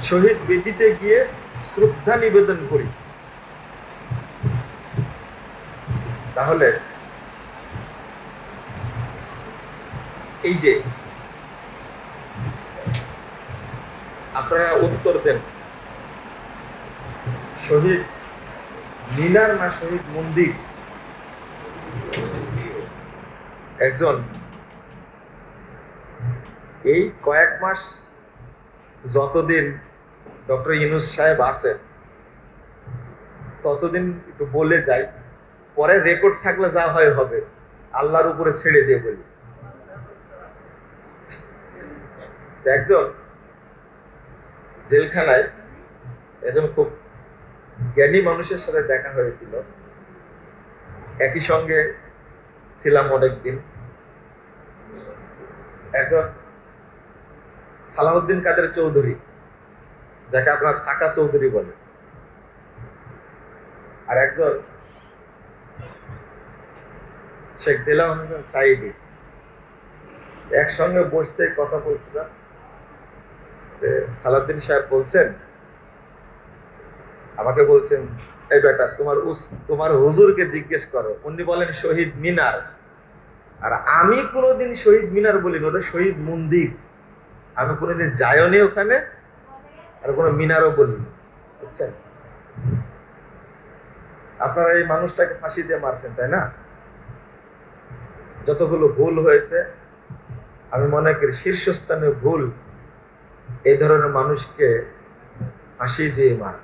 শহীদ বেদিতে গিয়ে শ্রদ্ধা নিবেদন করি, তাহলে এই যে আপনারা উত্তর দেন, শহীদ মিনার না শহীদ মন্দির? একজন এই কয়েক মাস যতদিন ডক্টর ইউনূস সাহেব আছেন ততদিন একটু বলে যাই, পরে রেকর্ড থাকলে যা হয় হবে, আল্লাহর উপরে ছেড়ে দিয়ে বলি। একজন জেলখানায় একজন খুব জ্ঞানী মানুষের সাথে দেখা হয়েছিল, একই সঙ্গে ছিলাম অনেকদিন। একজন সালাউদ্দিন কাদের চৌধুরী, যাকে আপনার সাকা চৌধুরী বলে, আর একজন শেখ দেলাওয়ার হোসেন সাইদি, একসঙ্গে বসতে কথা বলছিলাম। সালাউদ্দিন সাহেব বলছেন, আমাকে বলছেন, এই বেটা তোমার হুজুরকে জিজ্ঞেস করো, উনি বলেন শহীদ মিনার, আর আমি কোনোদিন শহীদ মিনার বলিনি, ওটা শহীদ মন্দির। আমি কোনোদিন যাইওনি ওখানে, আর কোনো মিনারও বলিনি, বুঝছেন? আপনারা এই মানুষটাকে ফাঁসি দিয়ে মারছেন, তাই না? যতগুলো ভুল হয়েছে, আমি মনে করি শীর্ষস্থানীয় ভুল এই ধরনের মানুষকে ফাঁসি দিয়ে মার।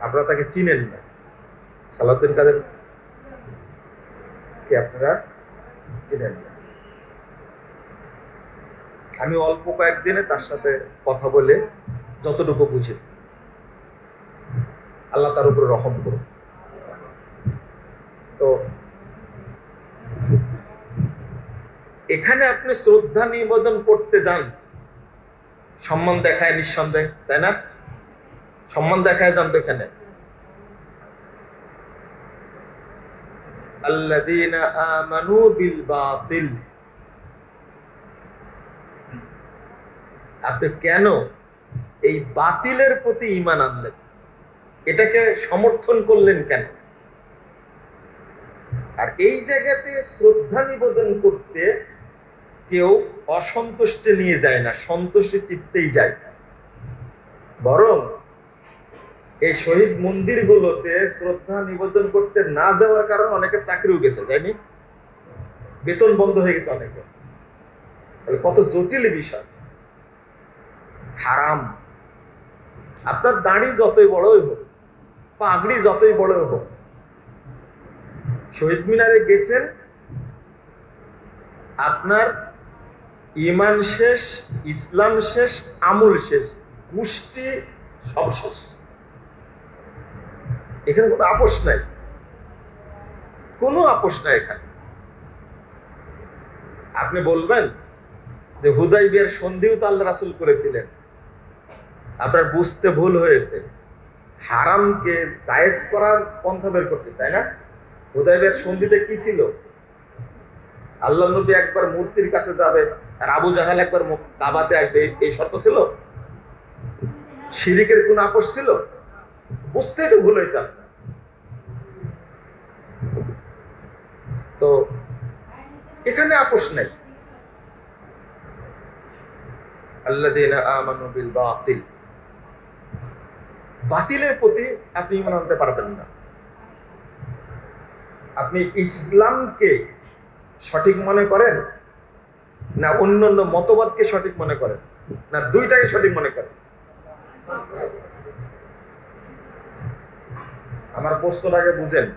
আপনারা তাকে চিনেন না, সালাউদ্দিন কাদের কে আপনারা চিনেন না। আমি অল্প কয়েকদিনে তার সাথে কথা বলে যতটুকু বুঝেছি, আল্লাহ তার উপরে রহম করুন। তো এখানে আপনি শ্রদ্ধা নিবেদন করতে যান, সম্মান দেখায় নিঃসন্দেহ, তাই না? সম্মান দেখায় যান তো এখানে। আল্লাযীনা আমানু বিল বাতিল, আপনি কেন এই বাতিলের প্রতি ঈমান আনলেন? এটাকে সমর্থন করলেন কেন? আর এই জায়গাতে শ্রদ্ধা নিবেদন করতে কেউ অসন্তুষ্টে নিয়ে যায় না, সন্তুষ্টি চিত্তেই যায়। বরং এই শহীদ মন্দিরগুলোতে শ্রদ্ধা নিবেদন করতে না যাওয়ার কারণে অনেকে চাকরিও গেছে, তাইনি? বেতন বন্ধ হয়ে গেছে অনেকে। তাহলে কত জটিল বিষয়। হারাম। আপনার দাড়ি যতই বড়ই হোক, পাগড়ি যতই বড় হোক, শহীদ মিনারে গেছেন, আপনার ঈমান শেষ, ইসলাম শেষ, আমল শেষ, গোষ্ঠী সব শেষ। এখানে কোনো আপোষ নাই, কোনো আপোষ নাই এখানে। আপনি বলবেন যে হুদাইবিয়ার সন্ধিও তো আল্লাহ রাসূল করেছিলেন, আপনার বুঝতে ভুল হয়েছে, হারামকে জায়েজ করার পন্থা বের করছে, তাই না? হুদাইবিয়ার সন্ধিতে কি ছিল? আল্লাহ নবী একবার মূর্তির কাছে যাবে, আর আবু জাহাল একবার কাবাতে আসবে, এই শর্ত ছিল? শিরিকের কোন আপোষ ছিল? বুঝতেই তো ভুল হয়েছে আপনার। তো এখানে আপোষ নাই। আল্লাযীনা আমানু বিল বাতিল, বাতিলের প্রতি আপনি ঈমান আনতে পারবেন না। আপনি ইসলামকে সঠিক মনে করেন না অন্য অন্য মতবাদকে সঠিক মনে করেন, না দুইটাকে সঠিক মনে করেন? আমার প্রশ্নটাকে বুঝেন।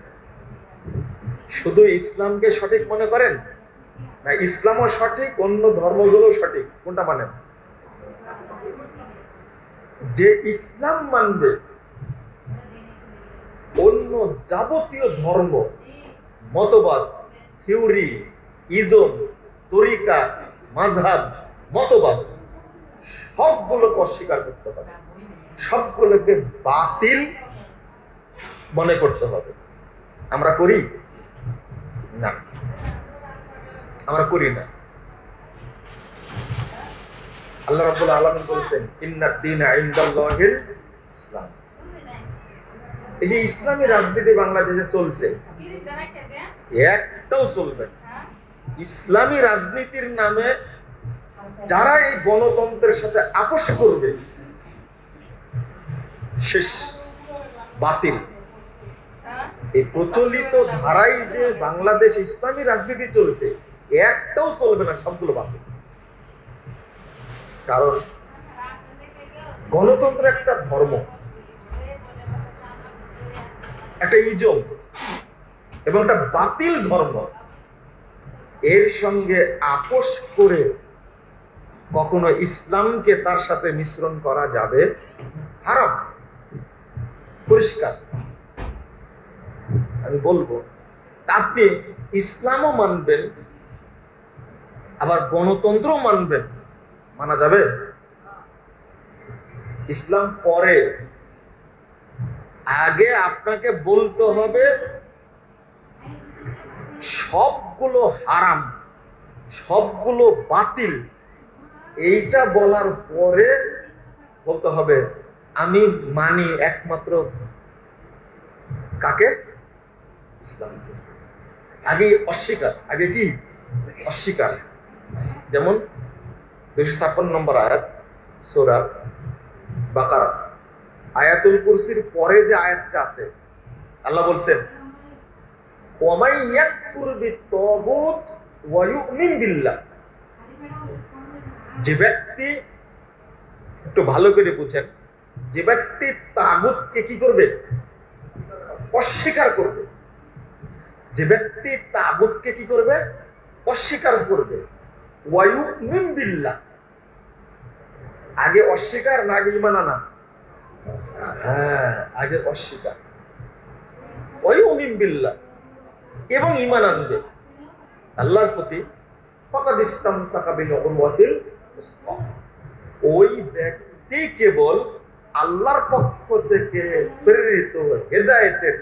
শুধু ইসলামকে সঠিক মনে করেন না ইসলামও সঠিক, অন্য ধর্মগুলো সঠিক? কোনটা মানেন? যে ইসলাম মানবে, অন্য যাবতীয় ধর্ম, মতবাদ, থিওরি, ইজম, তরিকা, মাযহাব, মতবাদ সবগুলোকে অস্বীকার করতে হবে, সবগুলোকে বাতিল মনে করতে হবে। আমরা করি না, আমরা করি না। আল্লাহ রাব্বুল আলামিন বলেছেন ইন্নাদ দীনা ইনদাল্লাহিল ইসলাম। এই যে ইসলামী রাজনীতি বাংলাদেশে চলছে, একটাও চলবে না। ইসলামী রাজনীতির নামে যারা এই গণতন্ত্রের সাথে আপোষ করবে, শেষ, বাতিল। এই প্রচলিত ধারায় যে বাংলাদেশ ইসলামী রাজনীতি চলছে, একটাও চলবে না, সবগুলো বাতিল। কারণ গণতন্ত্র একটা ধর্ম, একটা ইজম এবং একটা বাতিল ধর্ম। এর সঙ্গে আপোষ করে কখনো ইসলামকে তার সাথে মিশ্রণ করা যাবে হারাম, পরিষ্কার। আমি বলবো আপনি ইসলামও মানবেন আবার গণতন্ত্রও মানবেন, মানা যাবে? ইসলাম পরে, আগে আপনাকে বলতে হবে সবগুলো হারাম, সবগুলো বাতিল। এইটা বলার পরে বলতে হবে আমি মানি একমাত্র কাকে? ইসলাম। আগে অস্বীকার, আগে কি অস্বীকার। যেমন 256 নম্বর আয়াত সূরা বাকারা, আয়াতুল কুরসির পরে যে আয়াতটা আছে, আল্লাহ বলছেন ওয়ামাই ইয়াকফুর বিত-তাগুত ওয়া ইউমিন বিল্লাহ। যে ব্যক্তি, একটু ভালো করে বুঝেন, যে ব্যক্তি তাগুতকে কি করবে? অস্বীকার করবে। যে ব্যক্তি তাগুতকে কি করবে? অস্বীকার করবে। ওয়া ইউমিন বিল্লাহ, আগে অস্বীকার না আগে ঈমান আনা? হ্যাঁ, আগে অস্বীকার। ওয়া ইউমিন বিল্লাহ, এবং ঈমান আনবে আল্লাহর প্রতি। ফাকাদ ইসতামসাকা বিল উরওয়াতিল উসকা। ওই ব্যক্তি কেবল আল্লাহর পক্ষ থেকে প্রেরিত হেদায়েতের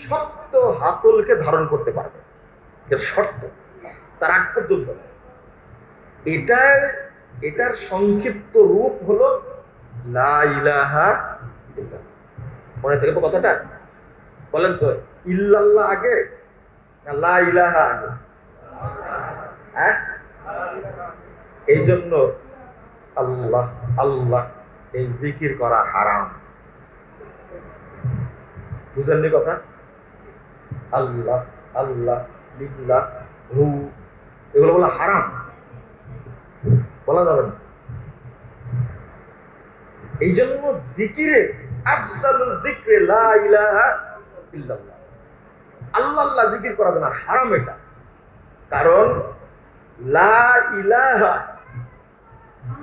শক্ত হাতলকে ধারণ করতে পারবে। এর শর্ত, তার আগ পর্যন্ত। এটার সংক্ষিপ্ত রূপ হলো লা ইলাহা ইল্লাল্লাহ। মনে থাকবে কথাটা? বলেন তো, ইল্লাল্লাহ আগে না লা ইলাহা আগে? হ্যাঁ, এই জন্য আল্লাহ আল্লাহ এই জিকির করা হারাম। বুঝেননি কথা? আল্লাহ আল্লাহ লিল্লাহ হু, এগুলো বলা হারাম, বলা যাবে না। এই জন্য জিকিরে আফজালুল যিকরি লা ইলাহা ইল্লাল্লাহ। আল্লাহ আল্লাহ জিকির করা যায় না, হারাম এটা। কারণ লা ইলাহা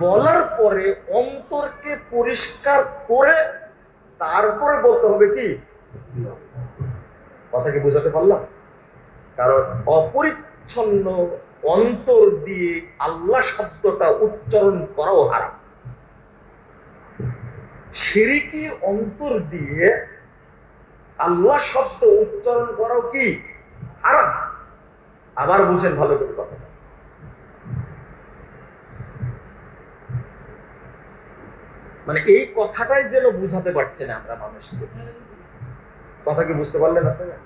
বলার পরে অন্তরকে পরিষ্কার করে তারপরে বলতে হবে কি? কথা কি বুঝাতে পারলাম? কারণ অপরিচ্ছন্ন অন্তর দিয়ে আল্লাহ শব্দটা উচ্চারণ করাও হারাম। শিরকি অন্তর দিয়ে আল্লাহ শব্দ উচ্চারণ করাও কি হারাম। আবার বুঝেন ভালো করে কথা। মানে এই কথাটাই যেন বুঝাতে পারছে না আমরা মানুষকে। কথা কি বুঝতে পারলেন আপনারা?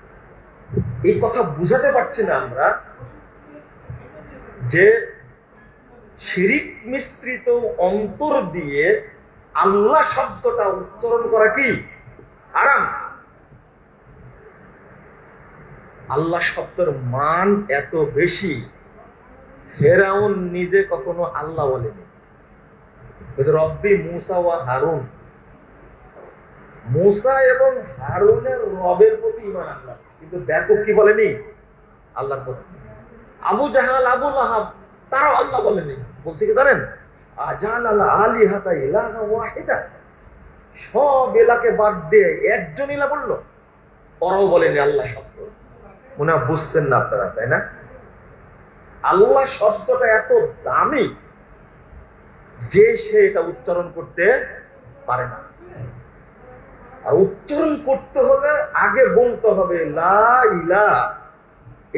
এই কথা বুঝাতে পারছি না আমরা যে শিরিক মিশ্রিত অন্তর দিয়ে আল্লাহ শব্দটা উচ্চারণ করা কি হারাম। আল্লাহ শব্দের মান এত বেশি, ফেরাউন নিজে কখনো আল্লাহ বলেনি। রব্বি মুসা ওয়া হারুন, মুসা এবং হারুনের রবের প্রতি ঈমান আনলাম, কিন্তু ব্যাপক কি বলেনি? আল্লাহর প্রতি। আবু জাহাল, আবু লাহাব, তারাও আল্লাহ বলেনি। বলছে কি জানেন? আজাল আলিহাতা ইলাহা ওয়াহিদা, সব এলাকে বাদ দিয়ে একজন ইলা বললো। ওরাও বলেনি আল্লাহ শব্দ। মনে হয় বুঝছেন না আপনারা, তাই না? আল্লাহ শব্দটা এত দামি যে সে এটা উচ্চারণ করতে পারে না। আর উচ্চারণ করতে হলে আগে বলতে হবে লা ইলাহা,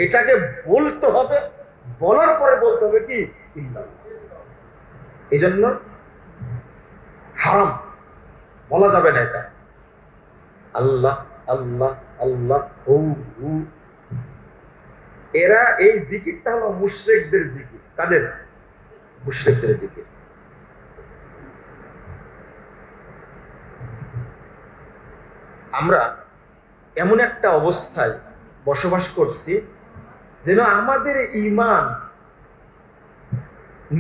এটাকে বলতে হবে, বলার পরে বলতে হবে কি ইল্লাল্লাহ। এই জন্য হারাম, বলা যাবে না এটা। আল্লাহ আল্লাহ আল্লাহ হু হু, এরা এই জিকিরটা হলো মুশরিকদের জিকির। কাদের? মুশরিকদের জিকির। আমরা এমন একটা অবস্থায় বসবাস করছি যেন আমাদের ঈমান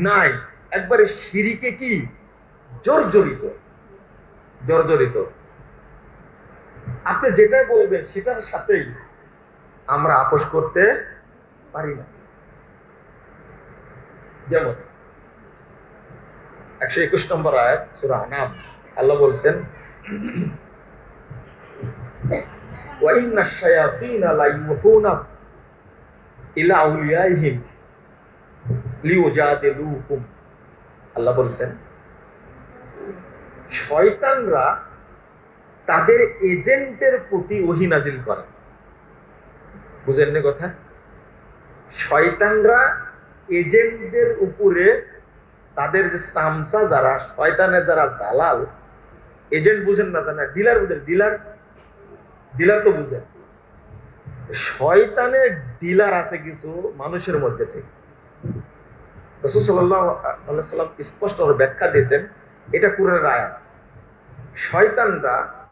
নাই, একবারে শিরিকে কি জর্জরিত জর্জরিত। আপনি যেটা বলবেন সেটার সাথেই আমরা আপোষ করতে পারি না। যেমন 121 নম্বর আয়াত সূরা আনাম, আল্লাহ বলছেন ওয়া ইন্নাশ শায়াতিনা লা ইউহুনা ইলা আউলিয়াইহিম লিউজাদিলুকুম। আল্লাহ বলছেন শয়তানরা তাদের এজেন্টের প্রতি ওহী নাজিল করে। বুঝেন না কথা? শয়তানরা এজেন্টদের উপরে, তাদের যে সামসা যারা, শয়তানের যারা দালাল, এজেন্ট বুঝেন না তা না, ডিলার বুঝেন? ডিলার, ডিলার তো বুঝেন। শয়তানের ডিলার আছে কিছু মানুষের মধ্যে থেকে। রাসূল সাল্লাল্লাহু আলাইহি সাল্লাম স্পষ্ট ব্যাখ্যা দিয়েছেন, এটা কুরআনের আয়াত। শয়তানরা